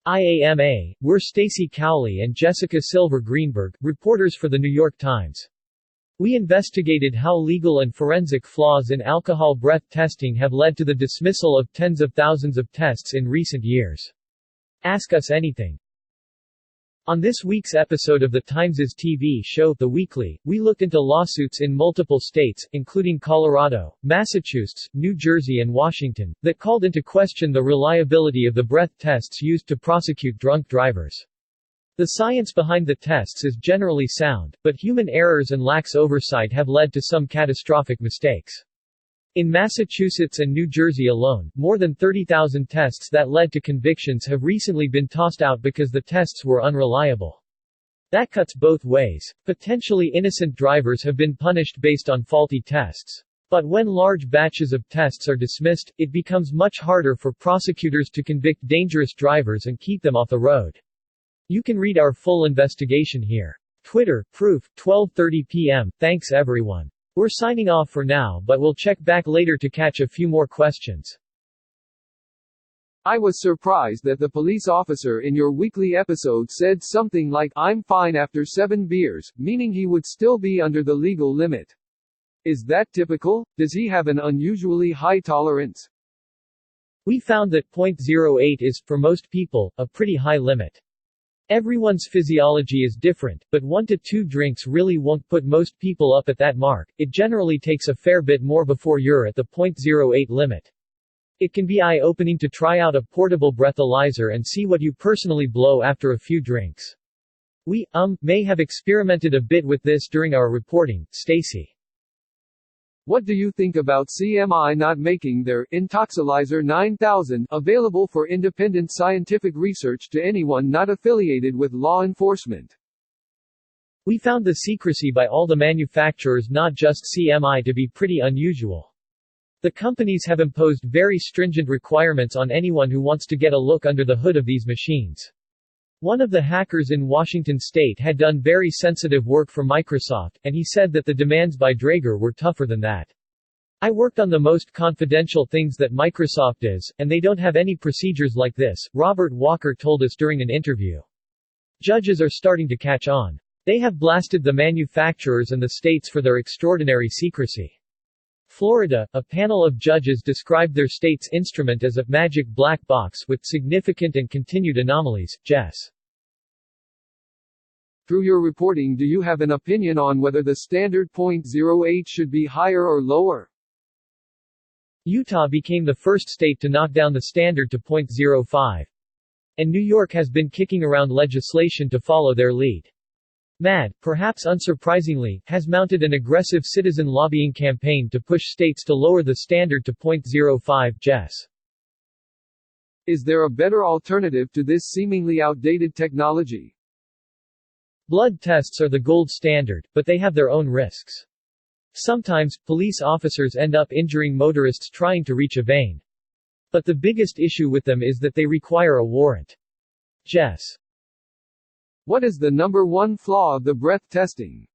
IAMA. We're Stacy Cowley and Jessica SilverGreenberg, reporters for The New York Times. We investigated how legal and forensic flaws in alcohol breath testing have led to the dismissal of tens of thousands of tests in recent years. Ask Us Anything. On this week's episode of the Times' TV show, The Weekly, we looked into lawsuits in multiple states, including Colorado, Massachusetts, New Jersey and Washington, that called into question the reliability of the breath tests used to prosecute drunk drivers. The science behind the tests is generally sound, but human errors and lax oversight have led to some catastrophic mistakes. In Massachusetts and New Jersey alone, more than 30,000 tests that led to convictions have recently been tossed out because the tests were unreliable. That cuts both ways. Potentially innocent drivers have been punished based on faulty tests. But when large batches of tests are dismissed, it becomes much harder for prosecutors to convict dangerous drivers and keep them off the road. You can read our full investigation here. Twitter, Proof, 12:30 p.m. Thanks everyone. We're signing off for now, but we'll check back later to catch a few more questions. I was surprised that the police officer in your weekly episode said something like, "I'm fine after 7 beers," meaning he would still be under the legal limit. Is that typical? Does he have an unusually high tolerance? We found that .08 is, for most people, a pretty high limit. Everyone's physiology is different, but 1 to 2 drinks really won't put most people up at that mark. It generally takes a fair bit more before you're at the .08 limit. It can be eye-opening to try out a portable breathalyzer and see what you personally blow after a few drinks. We, may have experimented a bit with this during our reporting. Stacy. What do you think about CMI not making their Intoxilyzer 9000 available for independent scientific research to anyone not affiliated with law enforcement? We found the secrecy by all the manufacturers, not just CMI, to be pretty unusual. The companies have imposed very stringent requirements on anyone who wants to get a look under the hood of these machines. One of the hackers in Washington state had done very sensitive work for Microsoft, and he said that the demands by Draeger were tougher than that. I worked on the most confidential things that Microsoft is, and they don't have any procedures like this, Robert Walker told us during an interview. Judges are starting to catch on. They have blasted the manufacturers and the states for their extraordinary secrecy. Florida, a panel of judges described their state's instrument as a magic black box with significant and continued anomalies. Jess. Through your reporting, do you have an opinion on whether the standard .08 should be higher or lower? Utah became the first state to knock down the standard to .05. And New York has been kicking around legislation to follow their lead. MAD, perhaps unsurprisingly, has mounted an aggressive citizen lobbying campaign to push states to lower the standard to .05. Jess. Is there a better alternative to this seemingly outdated technology? Blood tests are the gold standard, but they have their own risks. Sometimes, police officers end up injuring motorists trying to reach a vein. But the biggest issue with them is that they require a warrant. Jess. What is the number one flaw of the breath testing?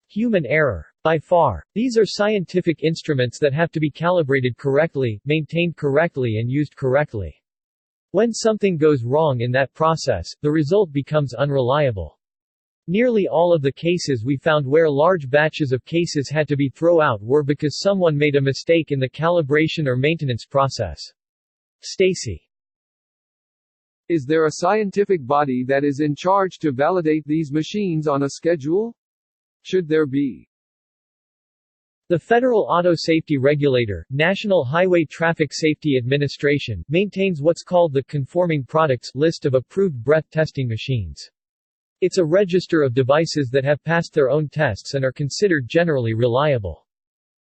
Human error. By far. These are scientific instruments that have to be calibrated correctly, maintained correctly and used correctly. When something goes wrong in that process, the result becomes unreliable. Nearly all of the cases we found where large batches of cases had to be thrown out were because someone made a mistake in the calibration or maintenance process. Stacy. Is there a scientific body that is in charge to validate these machines on a schedule? Should there be? The Federal Auto Safety Regulator, National Highway Traffic Safety Administration, maintains what's called the Conforming Products list of approved breath testing machines. It's a register of devices that have passed their own tests and are considered generally reliable.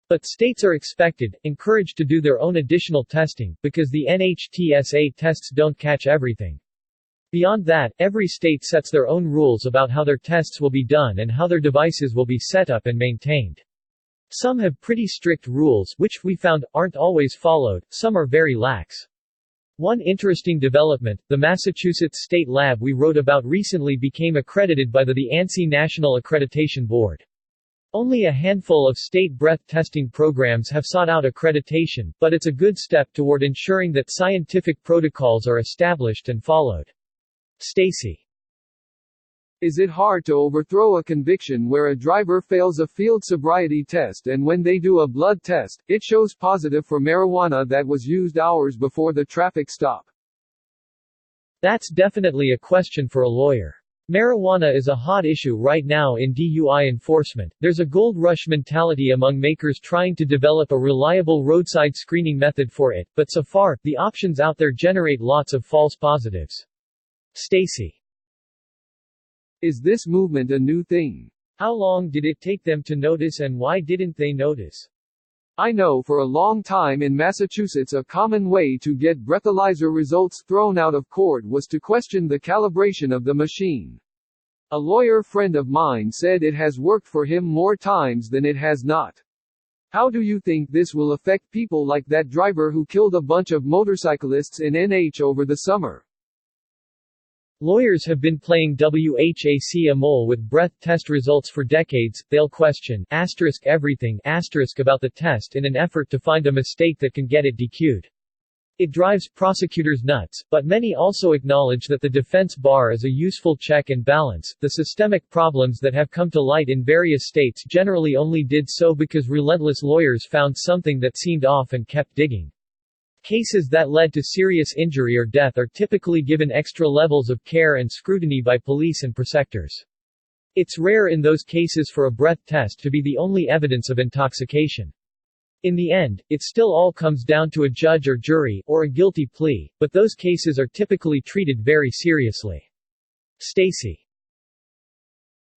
But states are encouraged to do their own additional testing, because the NHTSA tests don't catch everything. Beyond that, every state sets their own rules about how their tests will be done and how their devices will be set up and maintained. Some have pretty strict rules, which, we found, aren't always followed, some are very lax. One interesting development, the Massachusetts State Lab we wrote about recently became accredited by the ANSI National Accreditation Board. Only a handful of state breath testing programs have sought out accreditation, but it's a good step toward ensuring that scientific protocols are established and followed. Stacy. Is it hard to overthrow a conviction where a driver fails a field sobriety test and when they do a blood test, it shows positive for marijuana that was used hours before the traffic stop? That's definitely a question for a lawyer. Marijuana is a hot issue right now in DUI enforcement. There's a gold rush mentality among makers trying to develop a reliable roadside screening method for it, but so far, the options out there generate lots of false positives. Stacy. Is this movement a new thing? How long did it take them to notice and why didn't they notice? I know for a long time in Massachusetts a common way to get breathalyzer results thrown out of court was to question the calibration of the machine. A lawyer friend of mine said it has worked for him more times than it has not. How do you think this will affect people like that driver who killed a bunch of motorcyclists in NH over the summer? Lawyers have been playing whack-a-mole with breath test results for decades. They'll question everything about the test in an effort to find a mistake that can get it DQ'd. It drives prosecutors nuts, but many also acknowledge that the defense bar is a useful check and balance. The systemic problems that have come to light in various states generally only did so because relentless lawyers found something that seemed off and kept digging. Cases that led to serious injury or death are typically given extra levels of care and scrutiny by police and prosecutors. It's rare in those cases for a breath test to be the only evidence of intoxication. In the end, it still all comes down to a judge or jury, or a guilty plea, but those cases are typically treated very seriously. Stacy.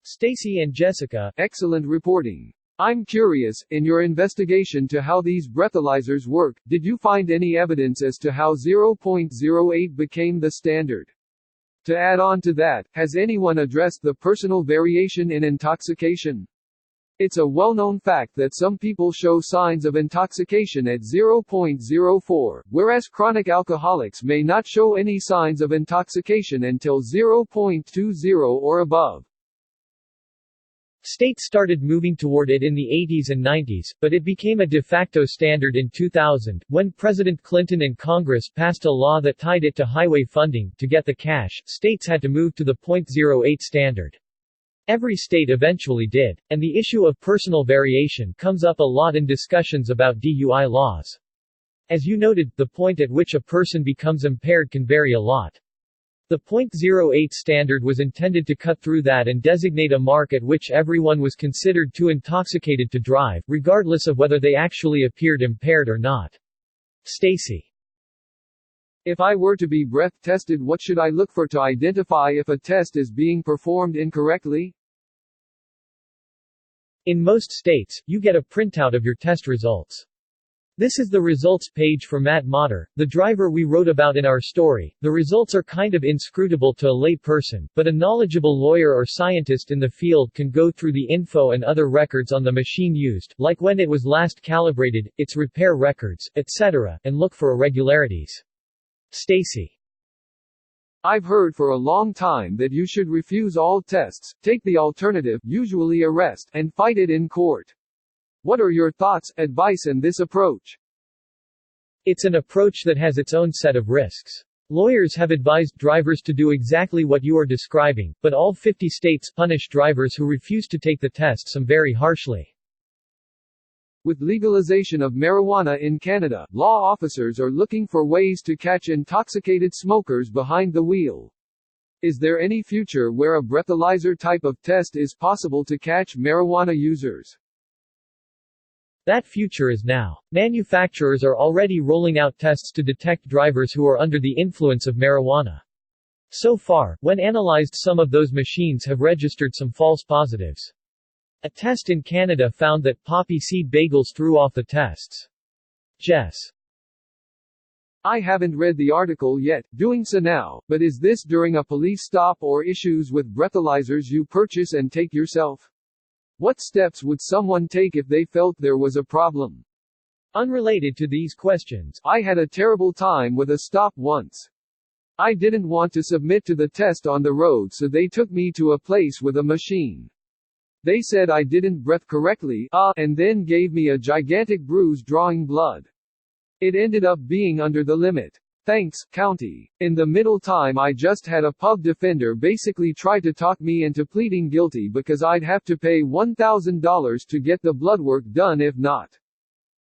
Stacy and Jessica. Excellent reporting. I'm curious, in your investigation to how these breathalyzers work, did you find any evidence as to how 0.08 became the standard? To add on to that, has anyone addressed the personal variation in intoxication? It's a well-known fact that some people show signs of intoxication at 0.04, whereas chronic alcoholics may not show any signs of intoxication until 0.20 or above. States started moving toward it in the 80s and 90s, but it became a de facto standard in 2000, when President Clinton and Congress passed a law that tied it to highway funding. To get the cash, states had to move to the .08 standard. Every state eventually did, and the issue of personal variation comes up a lot in discussions about DUI laws. As you noted, the point at which a person becomes impaired can vary a lot. The .08 standard was intended to cut through that and designate a mark at which everyone was considered too intoxicated to drive, regardless of whether they actually appeared impaired or not. Stacy. If I were to be breath tested, what should I look for to identify if a test is being performed incorrectly? In most states, you get a printout of your test results. This is the results page for Matt Motter, the driver we wrote about in our story. The results are kind of inscrutable to a lay person, but a knowledgeable lawyer or scientist in the field can go through the info and other records on the machine used, like when it was last calibrated, its repair records, etc., and look for irregularities. Stacy. I've heard for a long time that you should refuse all tests, take the alternative, usually arrest, and fight it in court. What are your thoughts, advice on this approach? It's an approach that has its own set of risks. Lawyers have advised drivers to do exactly what you are describing, but all 50 states punish drivers who refuse to take the test some very harshly. With legalization of marijuana in Canada, law officers are looking for ways to catch intoxicated smokers behind the wheel. Is there any future where a breathalyzer type of test is possible to catch marijuana users? That future is now. Manufacturers are already rolling out tests to detect drivers who are under the influence of marijuana. So far, when analyzed, some of those machines have registered some false positives. A test in Canada found that poppy seed bagels threw off the tests. Jess. I haven't read the article yet, doing so now, but is this during a police stop or issues with breathalyzers you purchase and take yourself? What steps would someone take if they felt there was a problem? Unrelated to these questions, I had a terrible time with a stop once. I didn't want to submit to the test on the road, so they took me to a place with a machine. They said I didn't breath correctly, and then gave me a gigantic bruise drawing blood. It ended up being under the limit. Thanks, County. In the middle time I just had a pub defender basically try to talk me into pleading guilty because I'd have to pay $1,000 to get the blood work done if not.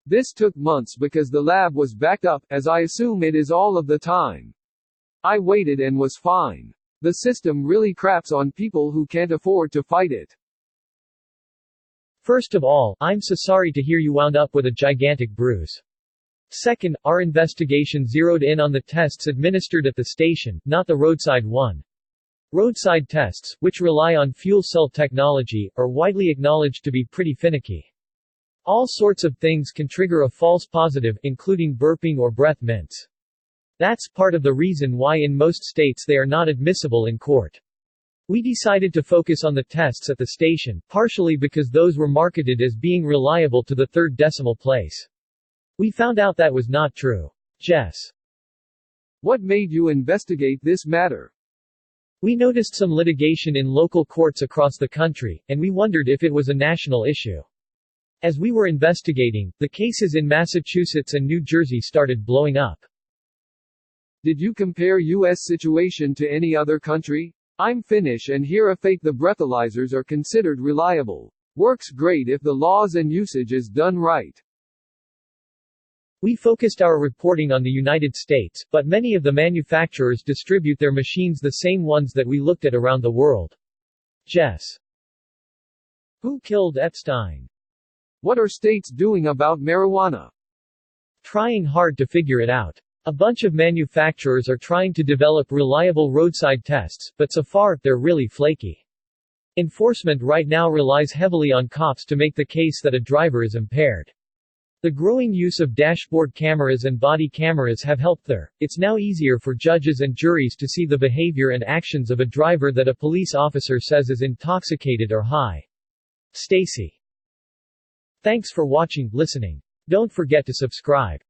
This took months because the lab was backed up, as I assume it is all of the time. I waited and was fine. The system really craps on people who can't afford to fight it. First of all, I'm so sorry to hear you wound up with a gigantic bruise. Second, our investigation zeroed in on the tests administered at the station, not the roadside one. Roadside tests, which rely on fuel cell technology, are widely acknowledged to be pretty finicky. All sorts of things can trigger a false positive, including burping or breath mints. That's part of the reason why in most states they are not admissible in court. We decided to focus on the tests at the station, partially because those were marketed as being reliable to the third decimal place. We found out that was not true. Jess. What made you investigate this matter? We noticed some litigation in local courts across the country, and we wondered if it was a national issue. As we were investigating, the cases in Massachusetts and New Jersey started blowing up. Did you compare U.S. situation to any other country? I'm Finnish and here a fake the breathalyzers are considered reliable. Works great if the laws and usage is done right. We focused our reporting on the United States, but many of the manufacturers distribute their machines the same ones that we looked at around the world. Jess. Who killed Epstein? What are states doing about marijuana? Trying hard to figure it out. A bunch of manufacturers are trying to develop reliable roadside tests, but so far, they're really flaky. Enforcement right now relies heavily on cops to make the case that a driver is impaired. The growing use of dashboard cameras and body cameras have helped there. It's now easier for judges and juries to see the behavior and actions of a driver that a police officer says is intoxicated or high. Stacy. Thanks for watching, listening. Don't forget to subscribe.